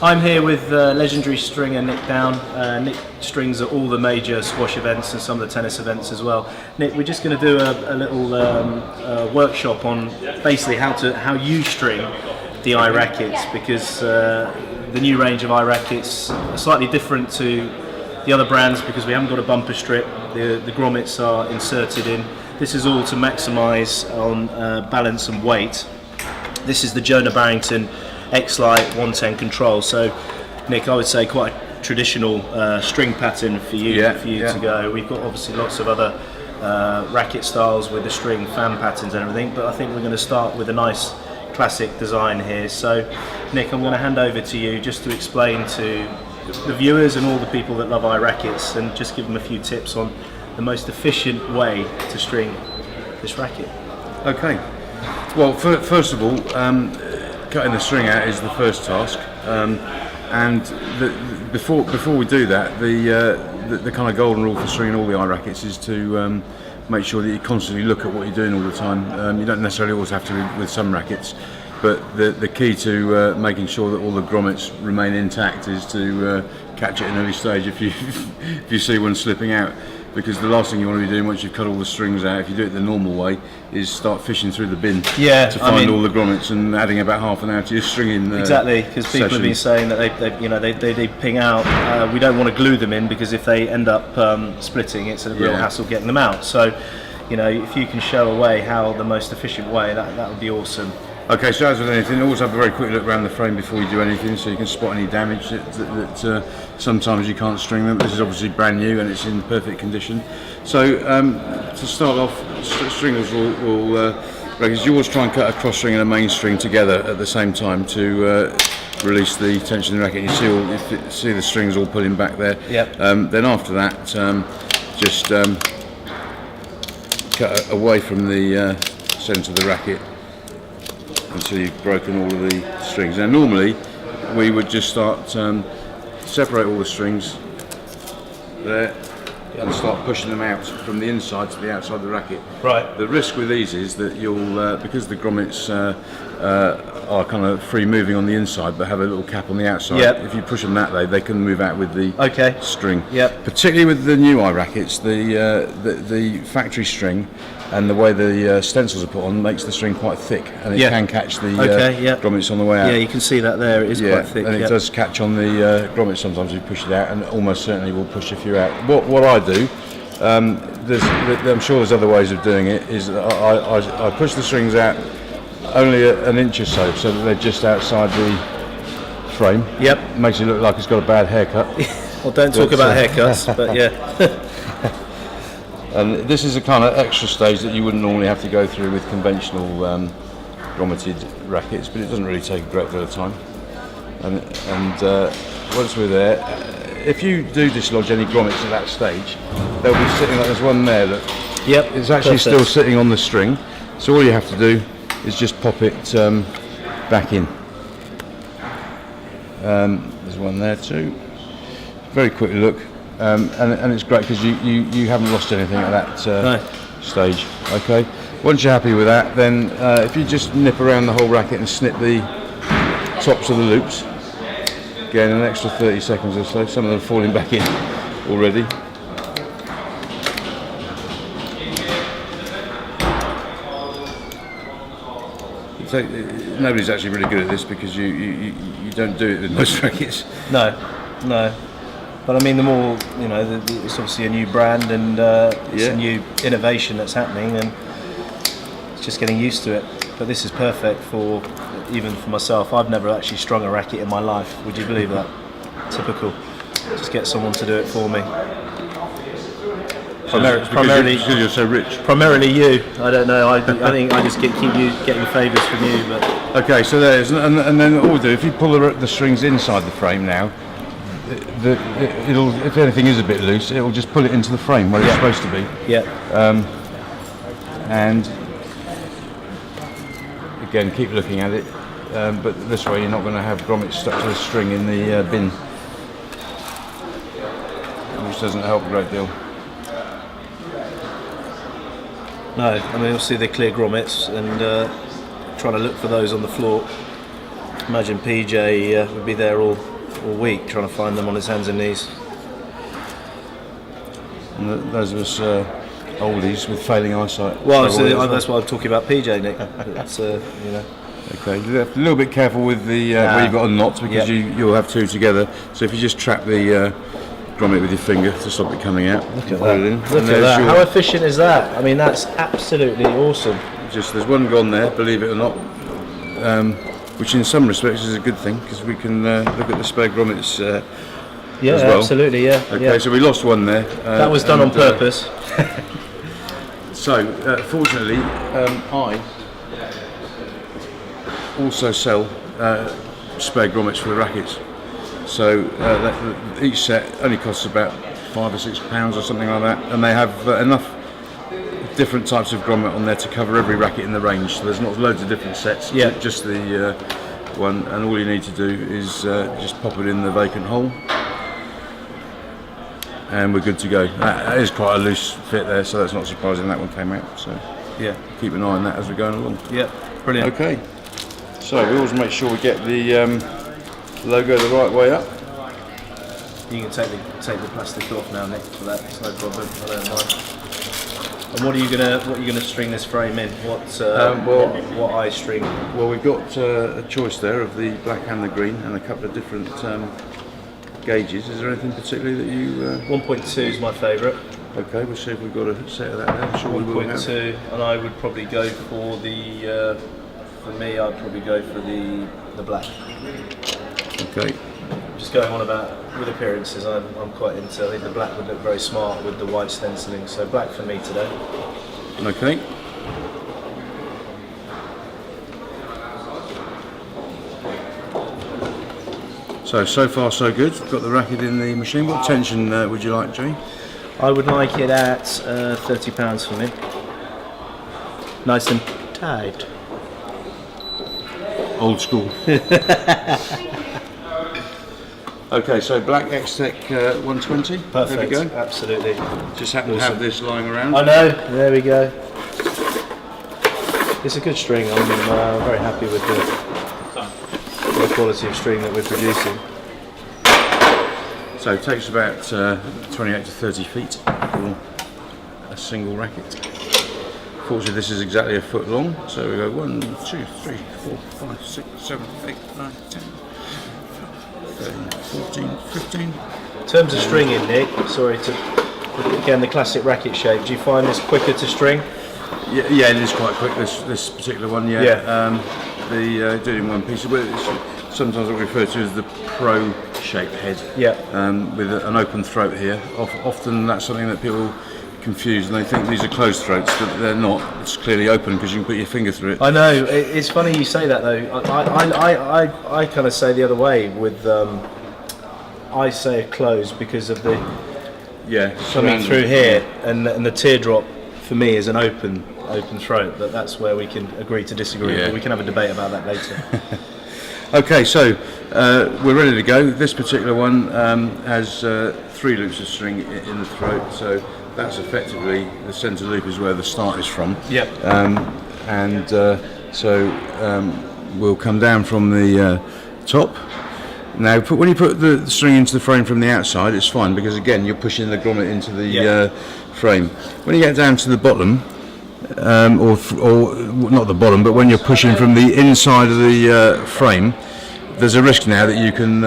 I'm here with legendary stringer Nick Down. Nick strings at all the major squash events and some of the tennis events as well. Nick, we're just going to do a little workshop on basically how you string the Eye Rackets, because the new range of Eye Rackets are slightly different to the other brands because we haven't got a bumper strip. The grommets are inserted in. This is all to maximise on balance and weight. This is the Joey Barrington X-Lite 110 control. So, Nick, I would say quite a traditional string pattern for you to go. We've got obviously lots of other racket styles with the string fan patterns and everything, but I think we're going to start with a nice classic design here. So, Nick, I'm going to hand over to you just to explain to the viewers and all the people that love Eye Rackets, and just give them a few tips on the most efficient way to string this racket. Okay. Well, first of all, cutting the string out is the first task, and before we do that, the kind of golden rule for stringing all the Eye Rackets is to make sure that you constantly look at what you're doing all the time. You don't necessarily always have to with some rackets, but the key to making sure that all the grommets remain intact is to catch it at an early stage if you see one slipping out. Because the last thing you want to be doing once you've cut all the strings out, if you do it the normal way, is start fishing through the bin to find all the grommets and adding about half an hour to your stringing exactly, because people have been saying that they ping out. We don't want to glue them in, because if they end up splitting, it's a real hassle getting them out. So, if you can show a way how the most efficient way, that would be awesome. Okay, so as with anything, always have a very quick look around the frame before you do anything, so you can spot any damage that sometimes you can't string them. This is obviously brand new and it's in perfect condition. So to start off, stringers will you always try and cut a cross string and a main string together at the same time to release the tension in the racket. You see the strings all pulling back there. Yep. Then after that, just cut away from the centre of the racket until you've broken all of the strings. Now normally we would just start separate all the strings there and start pushing them out from the inside to the outside of the racket. Right. The risk with these is that you'll because the grommets are kind of free moving on the inside but have a little cap on the outside. Yep. If you push them that way, they can move out with the string. Yep. Particularly with the new Eye Rackets, the factory string and the way the stencils are put on makes the string quite thick, and it can catch the grommets on the way out. Yeah, you can see that there. It is quite thick. And it does catch on the grommets sometimes if you push it out, and almost certainly will push a few out. What I do, I'm sure there's other ways of doing it, is I push the strings out only an inch or so that they're just outside the frame. Yep. Makes it look like it's got a bad haircut. Well, don't talk about haircuts, but yeah. And this is a kind of extra stage that you wouldn't normally have to go through with conventional grommeted rackets, but it doesn't really take a great deal of time. And once we're there, if you do dislodge any grommets at that stage, they'll be sitting like there's one there that is actually still sitting on the string. So all you have to do is just pop it back in. There's one there too. Very quick look. And it's great because you haven't lost anything at that stage. Okay. Once you're happy with that, then if you just nip around the whole racket and snip the tops of the loops, again an extra 30 seconds or so. Some of them are falling back in already. So, nobody's actually really good at this because you don't do it with most rackets. No. But I mean, the more, it's obviously a new brand, and it's a new innovation that's happening, and it's just getting used to it. But this is perfect even for myself. I've never actually strung a racket in my life. Would you believe that? Typical. Just get someone to do it for me. Primarily because you're so rich. Primarily you. I don't know. I think I just keep getting favours from you. But okay, so there's and then what we'll do, if you pull the strings inside the frame now, it'll, if anything is a bit loose, it'll just pull it into the frame where it's supposed to be. Yeah. And again, keep looking at it, but this way you're not going to have grommets stuck to the string in the bin, which doesn't help a great deal. No, I mean, obviously they're clear grommets, and trying to look for those on the floor. Imagine PJ would be there all all week trying to find them on his hands and knees. And those of us oldies with failing eyesight. Well, that's why I'm talking about PJ, Nick. It's, you know. Okay, a little bit careful with the where you've got a knot, because you'll have two together. So if you just trap the grommet with your finger to stop it coming out. Look at that. Look at that. How efficient is that? I mean, that's absolutely awesome. There's one gone there, believe it or not, which in some respects is a good thing, because we can look at the spare grommets as well. Absolutely, yeah. Okay, so we lost one there. That was done on purpose. So, fortunately, I also sell spare grommets for the rackets. So each set only costs about £5 or £6 or something like that, and they have enough different types of grommet on there to cover every racket in the range. So there's not loads of different sets, just the one, and all you need to do is just pop it in the vacant hole, and we're good to go. That is quite a loose fit there, so that's not surprising that one came out. So keep an eye on that as we're going along. Yeah, brilliant. Okay, so we always make sure we get the logo the right way up. You can take the plastic off now, Nick, for that. It's no problem. I don't mind. And what are you gonna string this frame in? What eye string? Well, we've got a choice there of the black and the green, and a couple of different gauges. Is there anything particularly that you? 1.2 is my favourite. Okay, we'll see if we've got a set of that there. I'm sure we will have. 1.2, and I would probably go for the. For me, I'd probably go for the black. Okay. Just going on about with appearances, I'm quite into. I think the black would look very smart with the white stenciling, so black for me today. Okay. So far so good. Got the racket in the machine. What tension would you like, Joey? I would like it at £30 for me. Nice and tight. Old school. Okay, so black X-Tech 120. Perfect. There we go. Absolutely. Just happen to have this lying around. I know. There we go. It's a good string. I'm very happy with the quality of string that we're producing. So it takes about 28 to 30 feet for a single racket. Fortunately, this is exactly a foot long, so we go 1, 2, 3, 4, 5, 6, 7, 8, 9, 10, 13, 14, 15. In terms of stringing, Nick, sorry to again the classic racket shape. Do you find this quicker to string? Yeah, it is quite quick. This particular one, yeah. The do it in one piece. It's sometimes what we refer to as the pro shape head. Yeah. With an open throat here. Often that's something that people confused, and they think these are closed throats, but they're not. It's clearly open because you can put your finger through it. I know. It's funny you say that though. I kind of say the other way with. I say it closed because of the coming through here, and the teardrop for me is an open throat. That's where we can agree to disagree. But we can have a debate about that later. Okay, so we're ready to go. This particular one has 3 loops of string in the throat, so that's effectively the centre loop is where the start is from. Yep. We'll come down from the top. Now, when you put the string into the frame from the outside, it's fine because again you're pushing the grommet into the frame. When you get down to the bottom, or not the bottom, but when you're pushing from the inside of the frame, there's a risk now that you can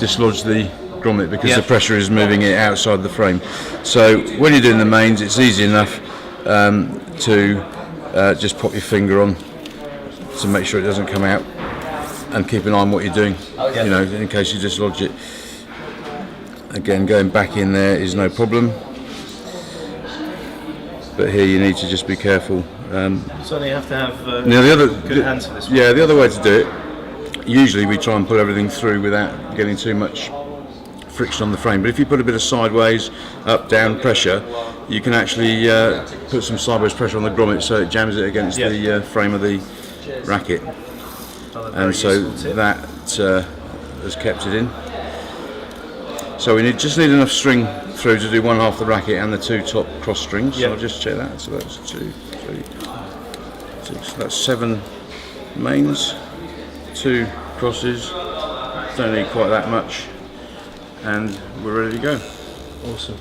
dislodge the grommet because the pressure is moving it outside the frame. So when you're doing the mains, it's easy enough to just pop your finger on to make sure it doesn't come out, and keep an eye on what you're doing, you know, in case you dislodge it. Again, going back in there is no problem, but here you need to just be careful. So you have to have good hands for this one. Yeah, the other way to do it, usually we try and pull everything through without getting too much friction on the frame, but if you put a bit of sideways, up, down pressure, you can actually put some sideways pressure on the grommet so it jams it against the frame of the racket. And so that has kept it in. So we just need enough string through to do one half the racket and the 2 top cross strings. So I'll just check that. So that's 2, 3, 6. That's 7 mains, 2 crosses, don't need quite that much, and we're ready to go. Awesome.